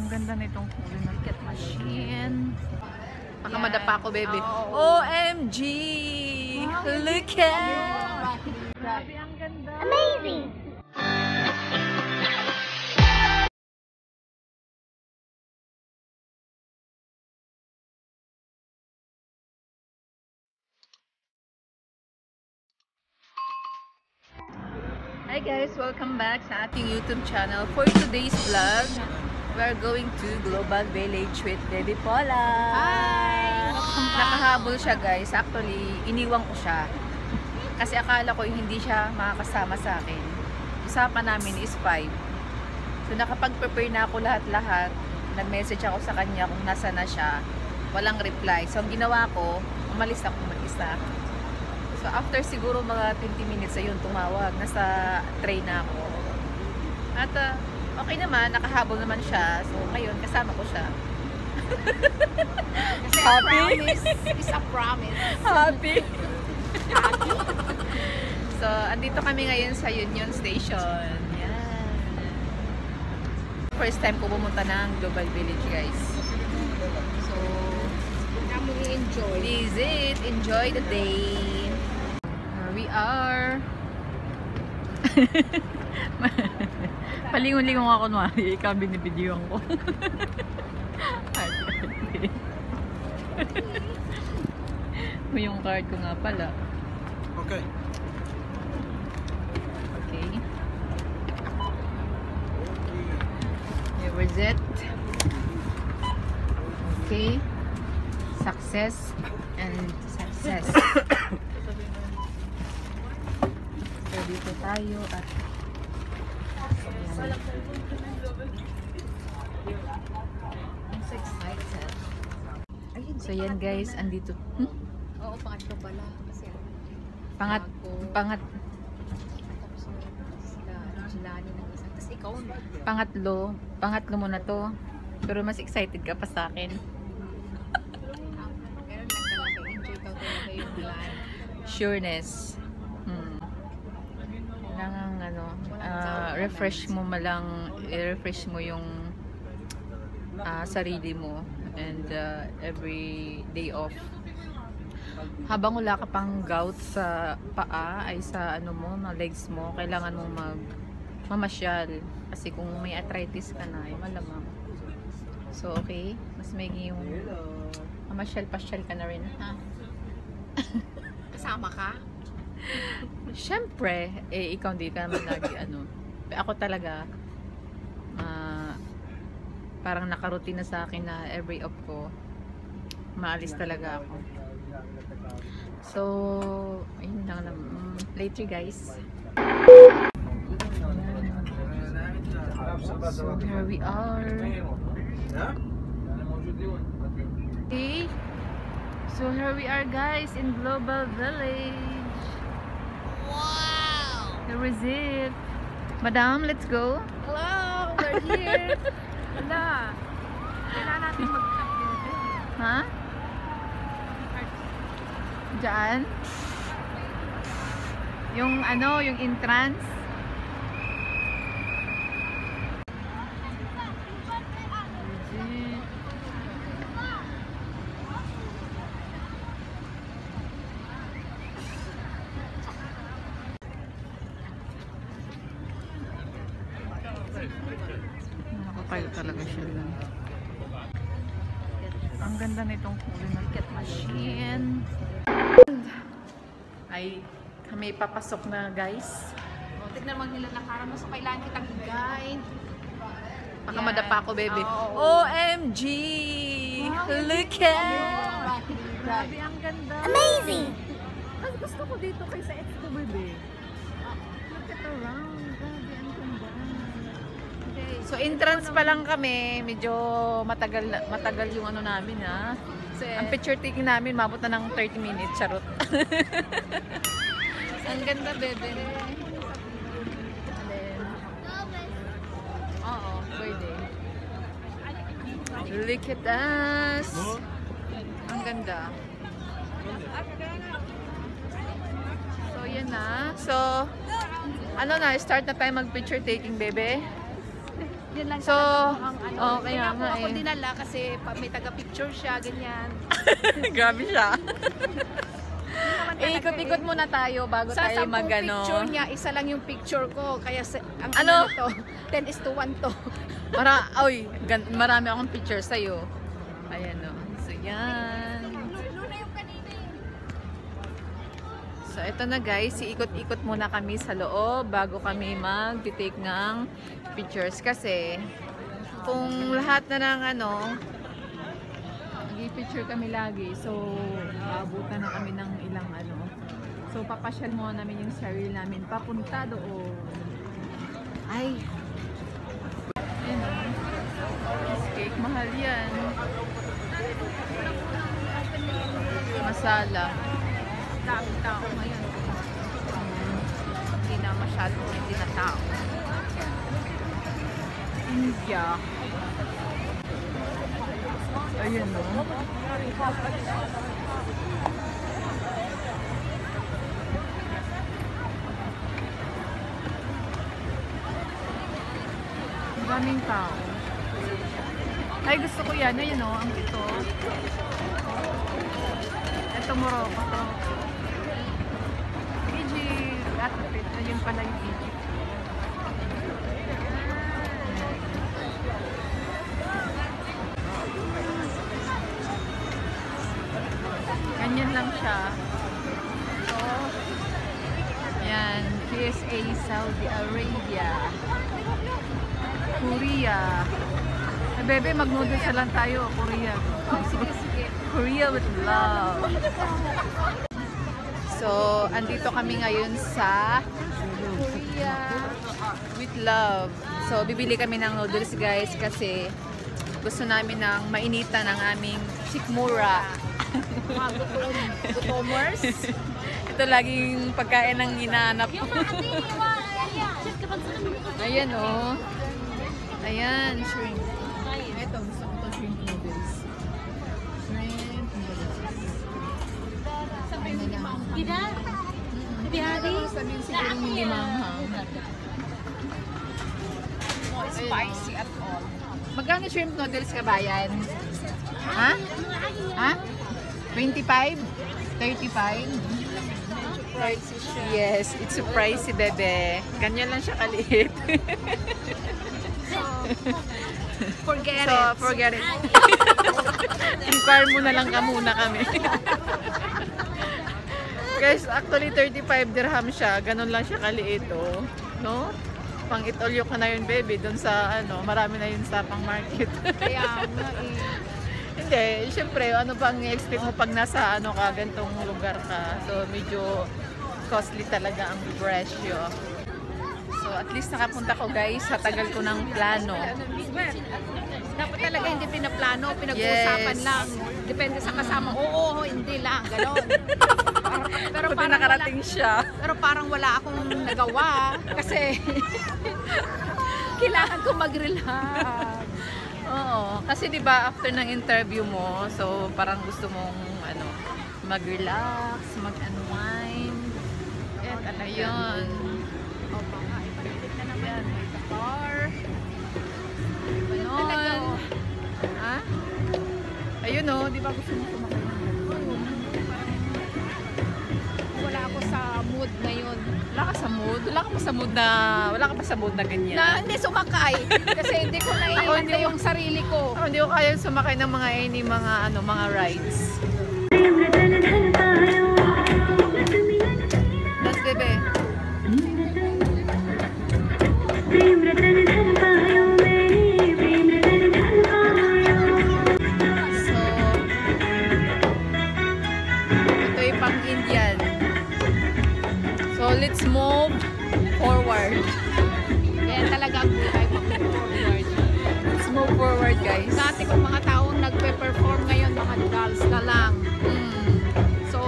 Ang ganda nitong kulay ng cat machine. Baka madapa ako, baby. Oh. OMG! Look at! Grabe, ang ganda. Amazing! Hi guys! Welcome back sa ating YouTube channel. For today's vlog, we're going to Global Village with Baby Paula. Hi! Nakahabol siya guys. Actually, iniwan ko siya. Kasi akala ko hindi siya makakasama sa akin. Usapan namin is 5. So nakapag-prepare na ako lahat-lahat. Nag-message ako sa kanya kung nasa na siya. Walang reply. So ang ginawa ko, umalis ako mag-isa. So after siguro mga 20 minutes ayun tumawag. Nasa train na ako. At okay naman, nakahabol naman siya. So ngayon kasama ko siya. Kasi Happy? a promise is a promise. Happy. So andito kami ngayon sa Union Station. Yan. First time ko pumunta ng Global Village guys. So Kami enjoy. visit, enjoy the day. Here we are. Palingon-lingon ako kunwari, ikaw binibidyoan ko. Yung card ko nga pala. Okay. Okay. Here was it. Okay. Success and success. So dito tayo at ayan. I'm so excited. So yan guys, andito. Oo, pangatlo pala. Kasi Pangat tapos sila Jelani ng isa. Tapos ikaw na. pangatlo mo na to. Pero mas excited ka pa sa akin. Ganun lang talaga. Enjoy ka talaga yung life. Sureness. Kailangan refresh mo i-refresh mo yung sarili mo and every day off. Habang wala ka pang gout sa paa ay sa na legs mo, kailangan mong mamasyal kasi kung may arthritis ka na ay malamang. So okay, mas may yung mamasyal-pasyal ka na rin, ha? Kasama ka? Siyempre, ikaw hindi ka naman lagi ako talaga parang nakaroutine na sa akin na every off ko maalis talaga ako. So ayun lang naman. Later guys. So here we are. Okay. So here we are guys in Global Village. Wow! Here is it. Madam, let's go. Hello! We're here! Wala. Kailangan natin mag-update. Ha? Diyan? Yung yung entrance? Nakakayo talaga siya lang. Ang ganda nitong kulay ng cat machine. Ay, kami papasok na guys. Tignan mo nila nakara mo. So kailangan kitang i-guide. Baka Yan. madapa ako, baby. Oo. OMG! Look at! Grabe, ang ganda. Amazing! Mas gusto ko dito kaysa Expo, baby. Look at around. Grabe, ang ganda. Okay. So, entrance pa lang kami. Medyo matagal yung namin, ha. Ang picture taking namin, mabot na ng 30 minutes. Charot. Ang ganda, bebe. Oo, pwede. Look at us. Ang ganda. So, yan na. So, start na tayo mag-picture taking, bebe. Yun lang So, talaga ang ano. okay Kaya nga ako eh. dinala kasi may taga-picture siya, ganyan. Grabe siya. Naman talaga Ikot-ikot muna tayo bago Sa tayo 10 mag-ano. picture niya, isa lang yung picture ko. Kaya ang Ano? ano to, 10:1 to. Marami akong picture sa'yo. Ayan o. So, yan. So, ito na guys. Iikot-ikot muna kami sa loob bago kami mag-take ng pictures. Kasi, kung lahat na ng ano, nag-picture kami lagi. So, abutan na kami ng ilang ano. So, papasyal muna namin yung sarili namin papunta doon. Ay! Ayan o. Cheesecake. Mahal yan. Masala. Daming tao ngayon. Hindi na masyadong hindi na tao. India. Ayan o. Daming tao. Ay, gusto ko yan. Ayan o, ang ito. Ito, Morocco to. Egypt. Atpit. Ayun pala yung Egypt. Ganyan lang siya. So, yan. KSA Saudi Arabia. Korea. Eh, bebe, mag-noodles na lang tayo. Korea. Oh, sige, sige. Korea with love. So, andito kami ngayon sa Korea with love. So, bibili kami ng noodles guys kasi gusto namin ng mainitan ng aming sikmura. Mga gutomers. Ito laging pagkain ng hinahanap ko. Ayan o. Oh. Ayan, shrimp. Ito, gusto ko ito shrimp noodles. Shrimp noodles. Sabihin siguro hindi manghang. Not spicy at all. Magkano shrimp noodles ka bayan? Ha? Ha? 25? 35? Pricey siya. Yes, it's so pricey, bebe. Ganyan lang siya kaliit. Forget So, it. forget it. Inquire mo na lang ka muna kami. Guys, actually 35 dirham siya. Ganun lang siya kaliit, oh. No? Pang itolyo ka na yun, baby. Doon sa, ano, marami na yun sa pang market. Kaya nga eh. Hindi, syempre, ano bang i-expect mo pag nasa, ano ka, gantong lugar ka. So, medyo costly talaga ang presyo. So, at least nakapunta ko, guys, sa tagal ko ng plano. Dapat talaga hindi pinaplano, pinag-uusapan Yes. lang. Depende sa kasama. Oo, hindi lang. Ganon. Pero Buti parang nakarating siya. Pero parang wala akong nagawa kasi kailangan ko mag-relax. Oo, kasi 'di ba after ng interview mo, so parang gusto mong ano, mag-relax, mag-unwind. Eh, talaga. Ayun. Opo nga, ipalitit na naman. May car. Ganon. Ha? Ayun oh, 'di ba gusto mo sumakay ng ganun? Wala ako sa mood ngayon. Wala ka sa mood? Wala ka pa sa mood na ganyan? Na hindi sumakay. Kasi hindi ko naiinda yung sarili ko. Ako, hindi ko kaya sumakay ng mga mga rides. That's bebe. So, ito yung pang Indian. So, let's move forward. Kaya talaga ang buhay mag-forward. Let's move forward, guys. Dati kung mga taong nagpe-perform ngayon, mga dolls na lang. So,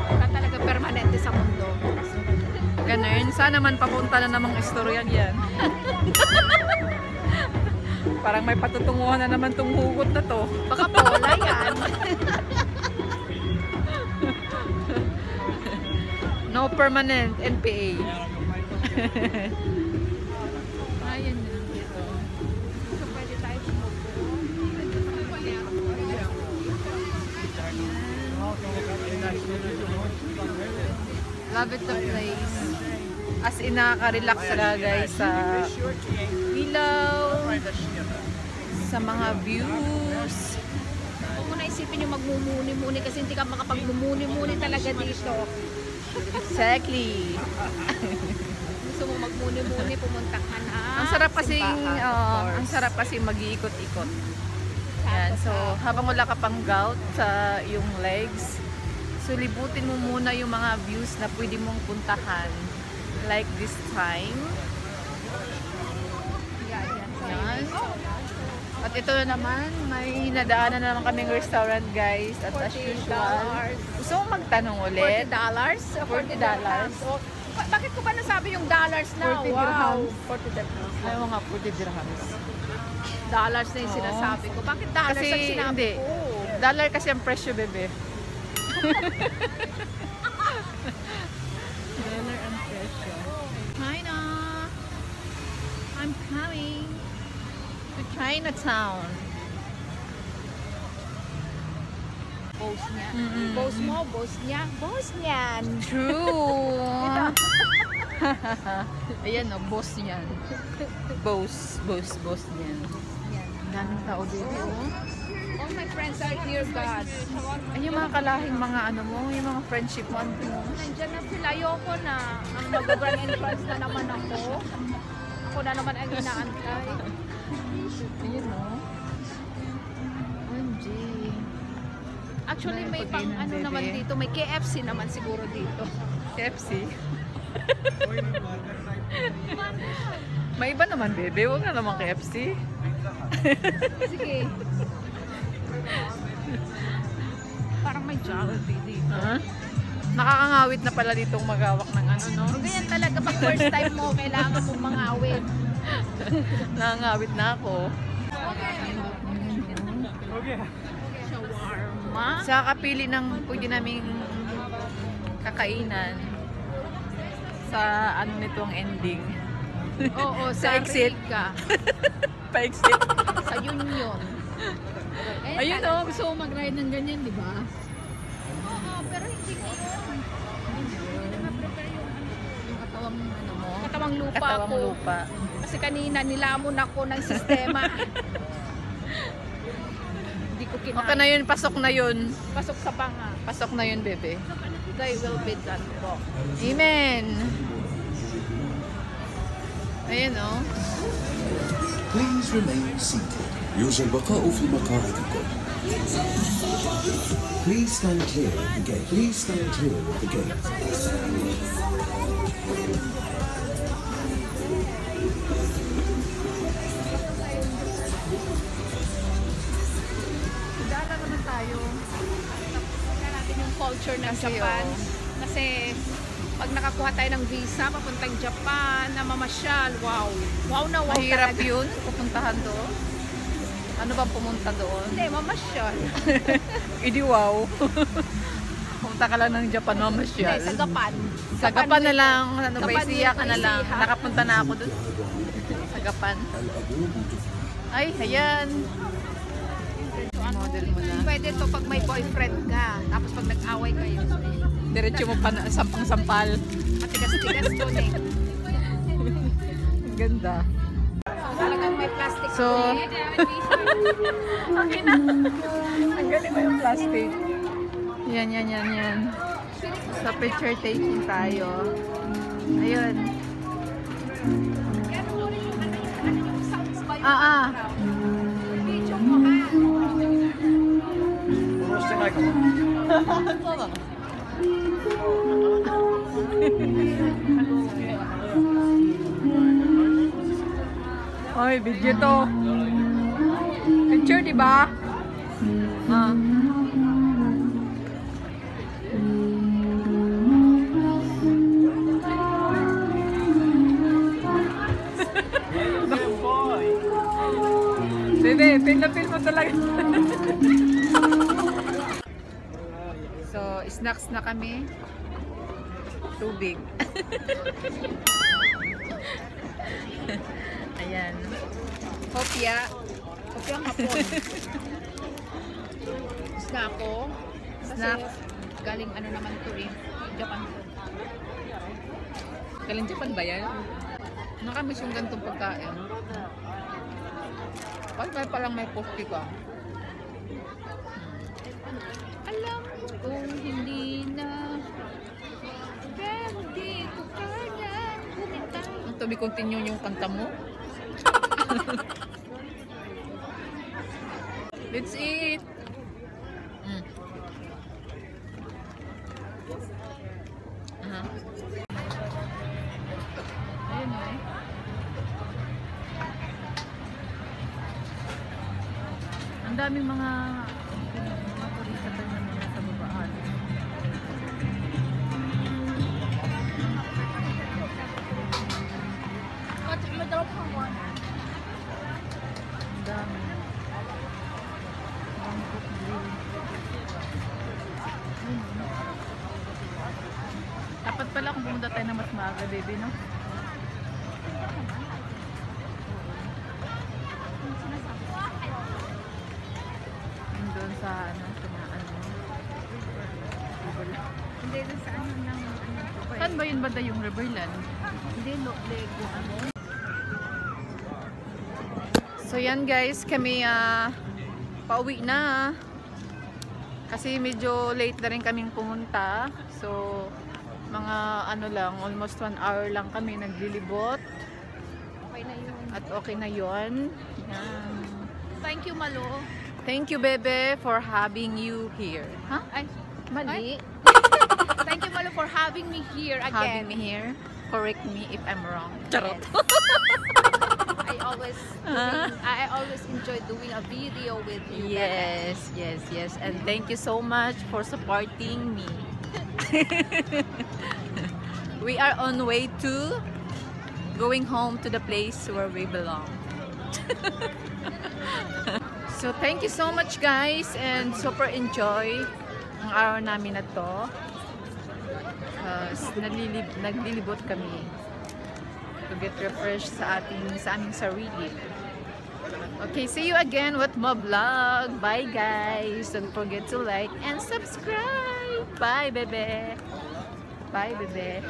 wala talaga permanente sa mundo. Ganun. Sana man papunta na namang istorya yan. Parang may patutunguhan na naman tong hugot na to. Baka pola yan. No permanent NPA. Ayun na lang dito. Love it the place. As in, nakaka-relax talaga guys sa ilaw, sa mga views. Huwag mo na isipin yung magmumuni-muni kasi hindi ka makapagmumuni-muni talaga dito. Exactly. Gusto mo magmuni-muni, pumunta ka na. Ang sarap kasi mag-iikot-ikot. Yan, so habang wala ka pang gout sa iyong legs, so libutin mo muna yung mga views na pwede mong puntahan. Like this time. Yan. At ito na naman, may nadaanan na naman kaming restaurant guys. At as usual, gusto mong magtanong ulit? $40? $40. Oh, bakit ko ba nasabi yung dollars na? 40 Wow! dirhams. 40 dirhams. Ayaw nga, 40 dirhams. Dollars na yung sinasabi ko. Bakit dollars Kasi, ang sinabi hindi. ko? Dollar kasi ang presyo, bebe. Dollar ang presyo. China! I'm coming! To Chinatown. Boss niya. Mm-mm. Boss mo, boss niya. Boss niyan! True. Ayan o, boss niyan. Boss niyan. Yan. Ang daming tao dito. All my friends are here, God. Ay, yung mga kalahing mga ano mo, yung mga friendship mo. Nandiyan na sila. Ayoko na. Ang mag-grand entrance na naman ako. Ako na naman ang inaantay. Ayun o. OMG. Actually, may Pagkain pang ng ano bebe. naman dito. May KFC naman siguro dito. KFC. May iba naman, bebe. Huwag na naman KFC. Sige. Parang may Jollibee dito. Nakakangawit na pala ditong magawak ng ano, no? Ganyan talaga pag first time mo, kailangan mong mangawit. Nakangawit na ako. Shawarma. Sa kapili ng pwede naming kakainan sa ano nitong ending. Oo, Sa exit. Rica. Pa-exit. Sa Union. Ayun o. Gusto mo mag-ride ng ganyan, di ba? Oo, pero hindi ko yun. Hindi na prepare yung katawang ano mo. Katawang lupa Katawang ko. lupa. Kasi kanina nilamon ako ng sistema. Hindi ko Okay kinain. na yun. Pasok na yun. Pasok sa panga. Pasok na yun, bebe. Thy will be done po. Amen. Ayun o. Please remain seated. يرجى البقاء في مقاعدكم. Please stand clear of the gate. Please stand clear of the gate. Dala naman tayo. Tingnan natin yung culture ng Kasi, Japan. oh. Kasi pag nakakuha tayo ng visa, papuntang Japan, na mamasyal, wow. Wow na wow Mahirap talaga. yun. Pupuntahan doon. Ano ba pumunta doon? Hindi, mamasyal. Idi wow. Pumunta ka lang ng Japan, Hindi, mamasyal. sa Gapan. Sa Gapan na lang. Ano ba, Gapan isiya ka na yun, lang. isiya. Nakapunta na ako doon. Sa Gapan. Ay, ayan. Model mo na. Pwede to pag may boyfriend ka. Tapos pag nag-away kayo, Diretso mo pa na sampang-sampal. matigas-tigas doon eh. Ang ganda. So, talagang may plastic. So, okay na. Ang galing mo yung plastic. Yan. So, picture taking tayo. Ayun. Video mo ha. Oy, video to. Picture, di ba? Ah. Bebe, pin na pin mo talaga. So, snacks na kami. Tubig. Ayan. Hopya. Kopya ang hapon. Snack ko. Kasi Snack. galing ano naman to eh. Japan food. Galing Japan ba yan? Nakamiss yung ganitong pagkain. Ay, parang may posti ka. Alam kong hindi na pero di ko kaya bumitaw. To be continue yung kanta mo. Let's eat. Ayun eh. Ang daming mga turista tayo na mga sa babaan. Ang dami. Bangkok Grill. Ayun, oh. Dapat pala kung pumunta tayo na mas maaga, baby, no? Yung doon sa ano, Hindi doon sa ano ng ano ko. saan ba yun banda yung Riverland? Hindi Lego ano. So yan guys, kami pauwi na. Kasi medyo late na rin kaming pumunta. So mga ano lang, almost 1 hour lang kami naglilibot. Okay na yun. At okay na yun. Yan. Thank you, Malo. Thank you, Bebe, for having you here. Huh? Ay, Mali. thank you, Malo, for having me here again. Having me here. Correct me if I'm wrong. Charot. I always enjoy doing a video with you. Yes, yes, yes. And thank you so much for supporting me. We are on way to going home to the place where we belong. So thank you so much guys and super enjoy ang araw namin na to. Naglilibot kami to get refreshed sa aming sarili. Okay, see you again with my vlog. Bye guys. Don't forget to like and subscribe. Bye bebe. Bye bebe.